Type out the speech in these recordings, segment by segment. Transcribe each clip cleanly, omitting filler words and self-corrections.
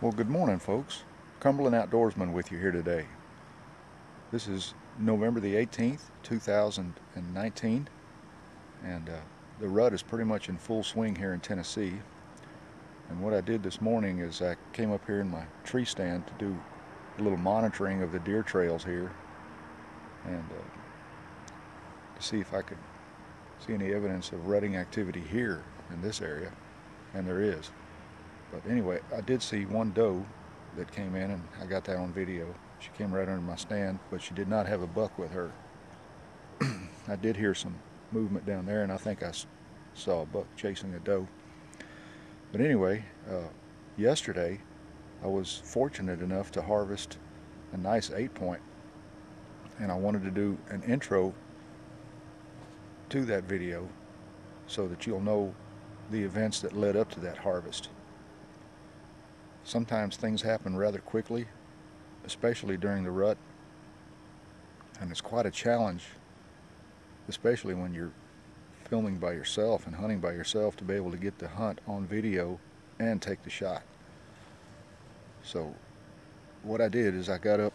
Well, good morning, folks. Cumberland Outdoorsman with you here today. This is November the 18th, 2019, and the rut is pretty much in full swing here in Tennessee. And what I did this morning is I came up here in my tree stand to do a little monitoring of the deer trails here and to see if I could see any evidence of rutting activity here in this area, and there is. But anyway, I did see one doe that came in, and I got that on video. She came right under my stand, but she did not have a buck with her. I did hear some movement down there, and I think I saw a buck chasing a doe. But anyway, yesterday I was fortunate enough to harvest a nice 8-point, and I wanted to do an intro to that video so that you'll know the events that led up to that harvest. Sometimes things happen rather quickly, especially during the rut, and it's quite a challenge, especially when you're filming by yourself and hunting by yourself, to be able to get the hunt on video and take the shot. So what I did is I got up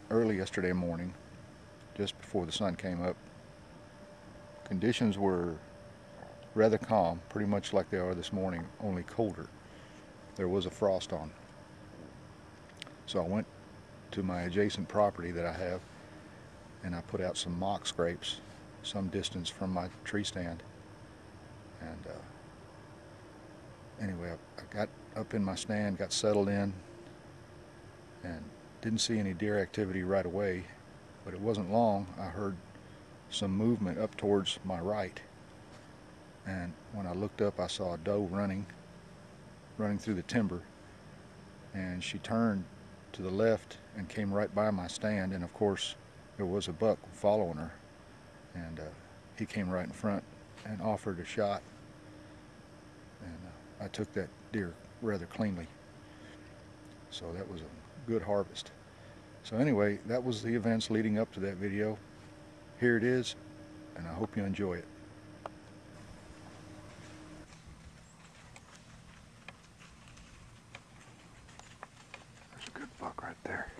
early yesterday morning, just before the sun came up. Conditions were rather calm, pretty much like they are this morning, only colder. There was a frost on. So I went to my adjacent property that I have, and I put out some mock scrapes some distance from my tree stand. And anyway, I got up in my stand, got settled in, and didn't see any deer activity right away, but it wasn't long. I heard some movement up towards my right, and when I looked up, I saw a doe running through the timber, and she turned to the left and came right by my stand, and of course there was a buck following her, and he came right in front and offered a shot, and I took that deer rather cleanly. So that was a good harvest. So anyway, that was the events leading up to that video. Here it is, and I hope you enjoy it. There's a good buck right there.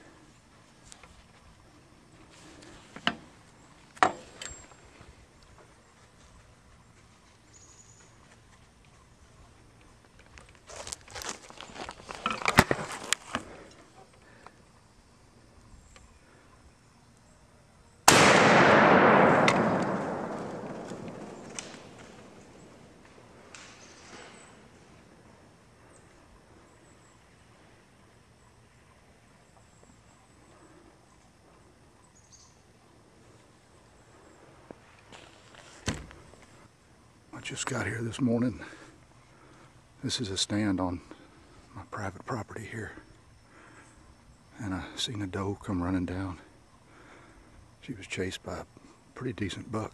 I just got here this morning. This is a stand on my private property here, and I seen a doe come running down. She was chased by a pretty decent buck,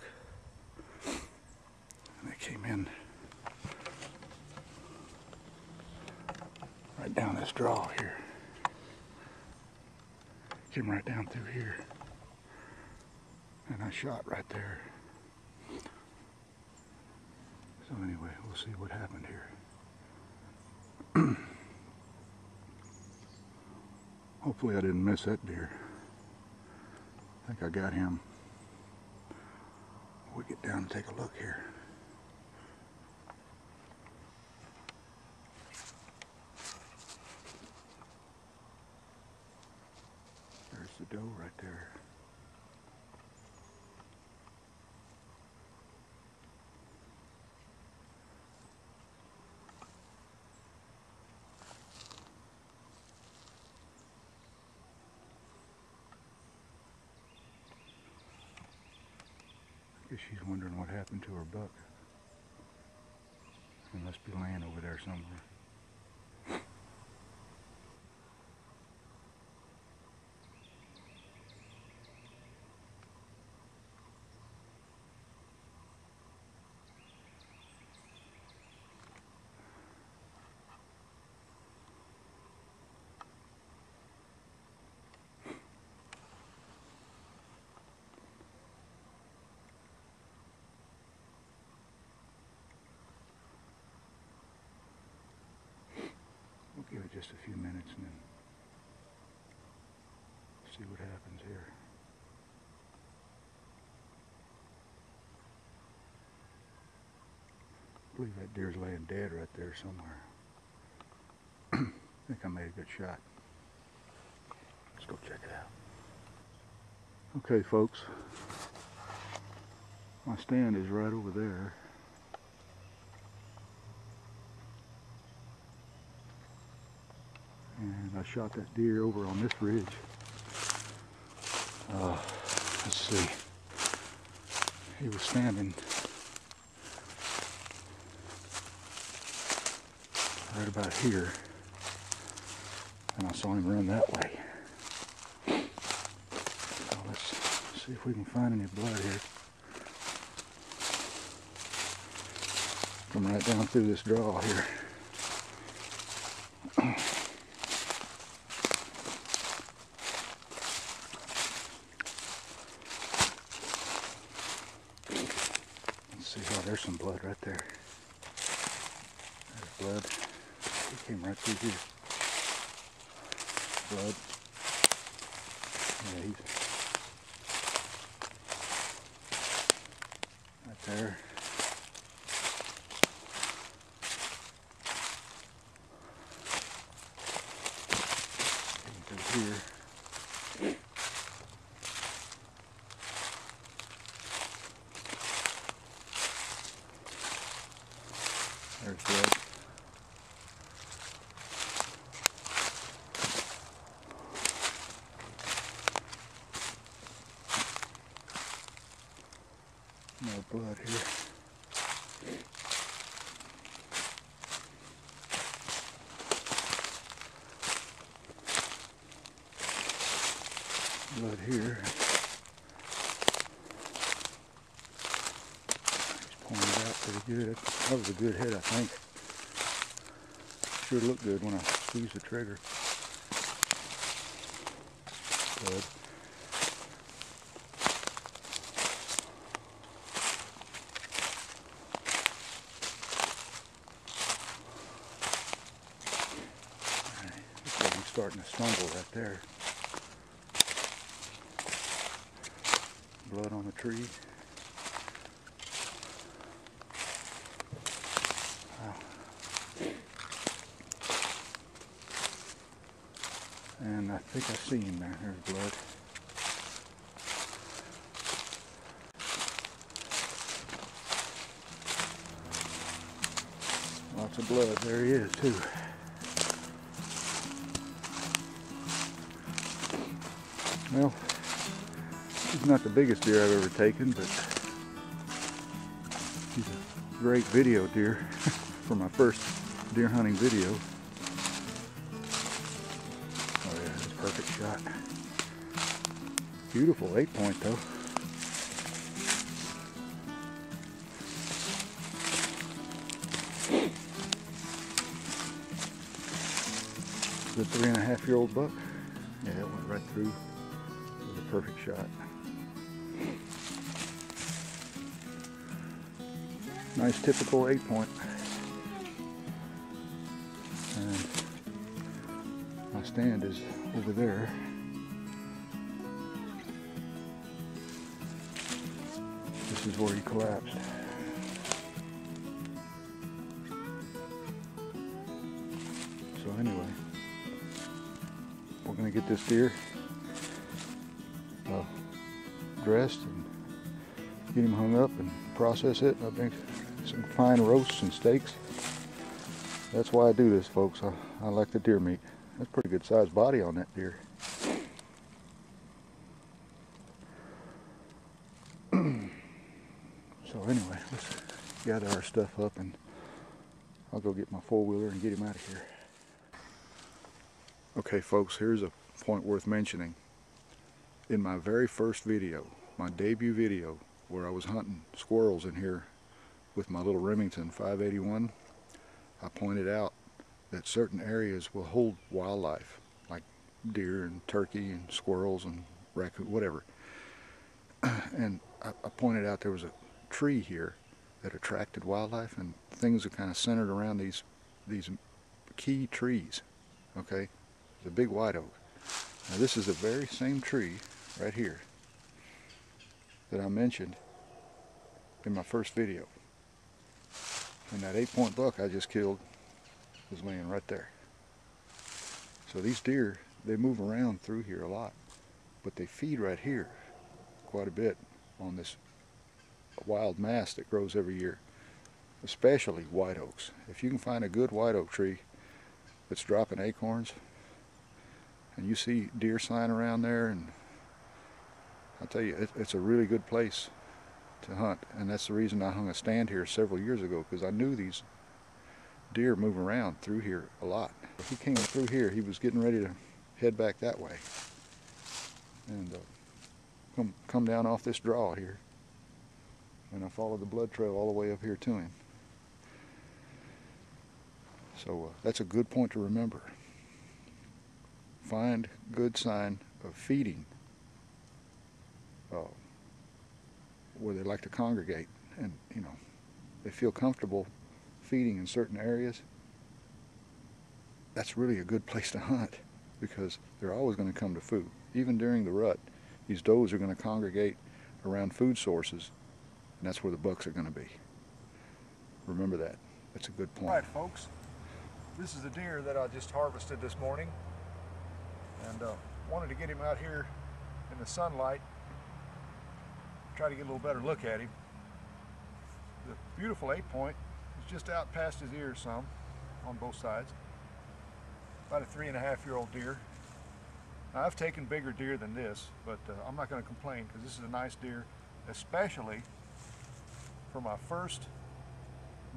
and they came in right down this draw here. Came right down through here, and I shot right there. So anyway, we'll see what happened here. Hopefully I didn't miss that deer. I think I got him. We'll get down and take a look here. There's the doe right there. I guess she's wondering what happened to her buck. He must be laying over there somewhere. just a few minutes and then see what happens here. I believe that deer's laying dead right there somewhere. I think I made a good shot. Let's go check it out. Okay, folks. My stand is right over there. And I shot that deer over on this ridge. Let's see. He was standing right about here, and I saw him run that way. So let's see if we can find any blood here. Come right down through this draw here. See how there's some blood right there. There's blood. He came right through here. Blood. Yeah, he's right there. Came through here. There's blood. No blood here. Blood here. He's pulling it out pretty good. That was a good hit, I think. Sure looked good when I squeezed the trigger. Blood. Looks like he's starting to stumble right there. Blood on the tree. Wow. And I think I see him there. There's blood. Lots of blood. There he is too. Well, he's not the biggest deer I've ever taken, but he's a great video deer for my first deer hunting video. Oh yeah, that's a perfect shot. Beautiful 8-point though. The 3.5-year-old buck. Yeah, it went right through. It was a perfect shot. Nice typical 8-point. And my stand is over there. This is where he collapsed. So anyway, we're going to get this deer dressed and get him hung up and process it. I make some fine roasts and steaks. That's why I do this, folks. I like the deer meat. That's a pretty good sized body on that deer. So anyway, let's gather our stuff up and I'll go get my 4-wheeler and get him out of here. Okay folks, here's a point worth mentioning. In my very first video, my debut video, where I was hunting squirrels in here with my little Remington 581, I pointed out that certain areas will hold wildlife, like deer and turkey and squirrels and raccoon, whatever. And I pointed out there was a tree here that attracted wildlife, and things are kind of centered around these key trees. Okay, it's a big white oak. Now this is the very same tree right here that I mentioned in my first video. And that 8-point buck I just killed was laying right there. So these deer, they move around through here a lot, but they feed right here quite a bit on this wild mass that grows every year, especially white oaks. If you can find a good white oak tree that's dropping acorns, and you see deer sign around there, and I'll tell you, it's a really good place to hunt. And that's the reason I hung a stand here several years ago, because I knew these deer move around through here a lot. If he came through here, he was getting ready to head back that way and come down off this draw here, and I followed the blood trail all the way up here to him. So that's a good point to remember. Find good sign of feeding where they like to congregate, and they feel comfortable feeding in certain areas. That's really a good place to hunt, because they're always going to come to food. Even during the rut, these does are going to congregate around food sources, and that's where the bucks are going to be. Remember that. That's a good point. All right, folks, this is a deer that I just harvested this morning, and wanted to get him out here in the sunlight, try to get a little better look at him. The beautiful 8-point is just out past his ears some on both sides. About a 3.5-year-old deer. Now, I've taken bigger deer than this, but I'm not going to complain, because this is a nice deer, especially for my first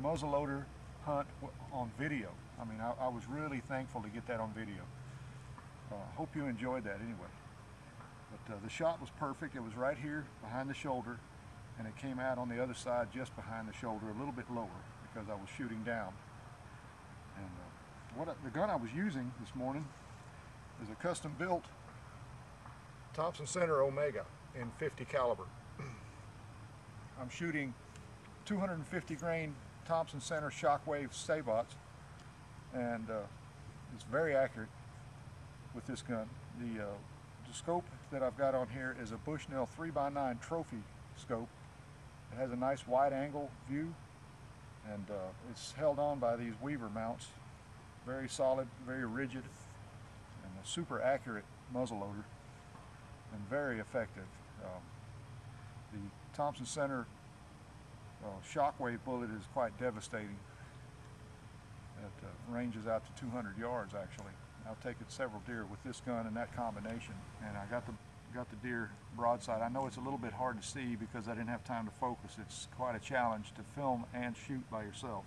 muzzleloader hunt on video. I mean, I was really thankful to get that on video. Hope you enjoyed that anyway. But the shot was perfect. It was right here behind the shoulder, and it came out on the other side just behind the shoulder, a little bit lower, because I was shooting down. And the gun I was using this morning is a custom built Thompson Center Omega in 50 caliber. I'm shooting 250 grain Thompson Center Shockwave Sabots, and it's very accurate with this gun. The scope that I've got on here is a Bushnell 3x9 trophy scope. It has a nice wide angle view, and it's held on by these Weaver mounts. Very solid, very rigid, and a super accurate muzzleloader, and very effective. The Thompson Center Shockwave bullet is quite devastating. It ranges out to 200 yards actually. I've taken several deer with this gun and that combination, and I got the deer broadside. I know it's a little bit hard to see because I didn't have time to focus. It's quite a challenge to film and shoot by yourself.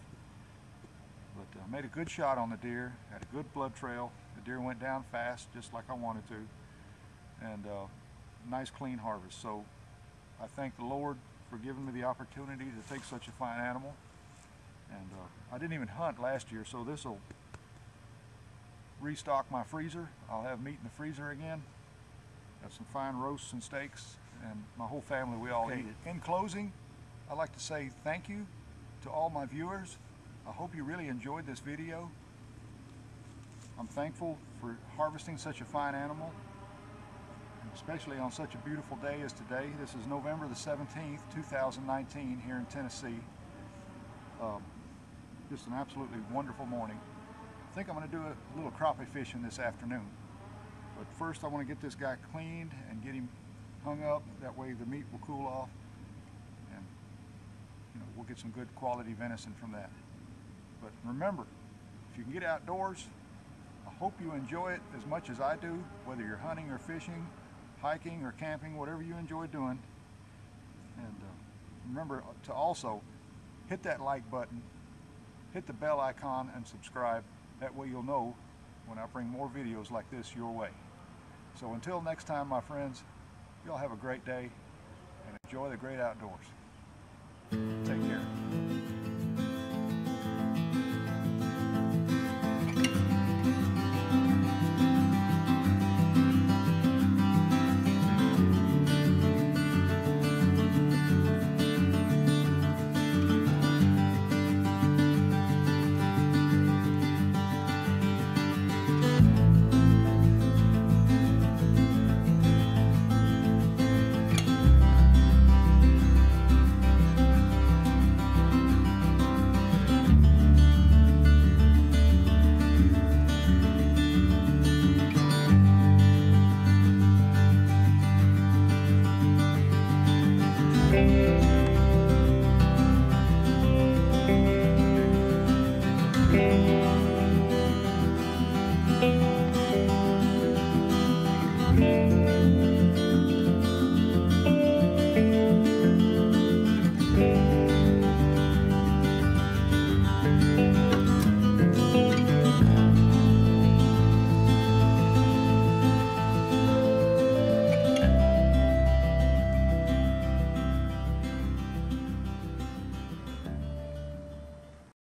But I made a good shot on the deer, had a good blood trail. The deer went down fast, just like I wanted to, and nice clean harvest. So I thank the Lord for giving me the opportunity to take such a fine animal. And I didn't even hunt last year, so this will restock my freezer. I'll have meat in the freezer again. Got some fine roasts and steaks, and my whole family, we all eat it. In closing, I'd like to say thank you to all my viewers. I hope you really enjoyed this video. I'm thankful for harvesting such a fine animal, and especially on such a beautiful day as today. This is November the 17th, 2019 here in Tennessee. Just an absolutely wonderful morning. I think I'm going to do a little crappie fishing this afternoon. But first I want to get this guy cleaned and get him hung up. That way the meat will cool off, and we'll get some good quality venison from that. But remember, if you can get outdoors, I hope you enjoy it as much as I do, whether you're hunting or fishing, hiking or camping, whatever you enjoy doing. And remember to also hit that like button, hit the bell icon, and subscribe. That way you'll know when I bring more videos like this your way. So until next time, my friends, y'all have a great day and enjoy the great outdoors.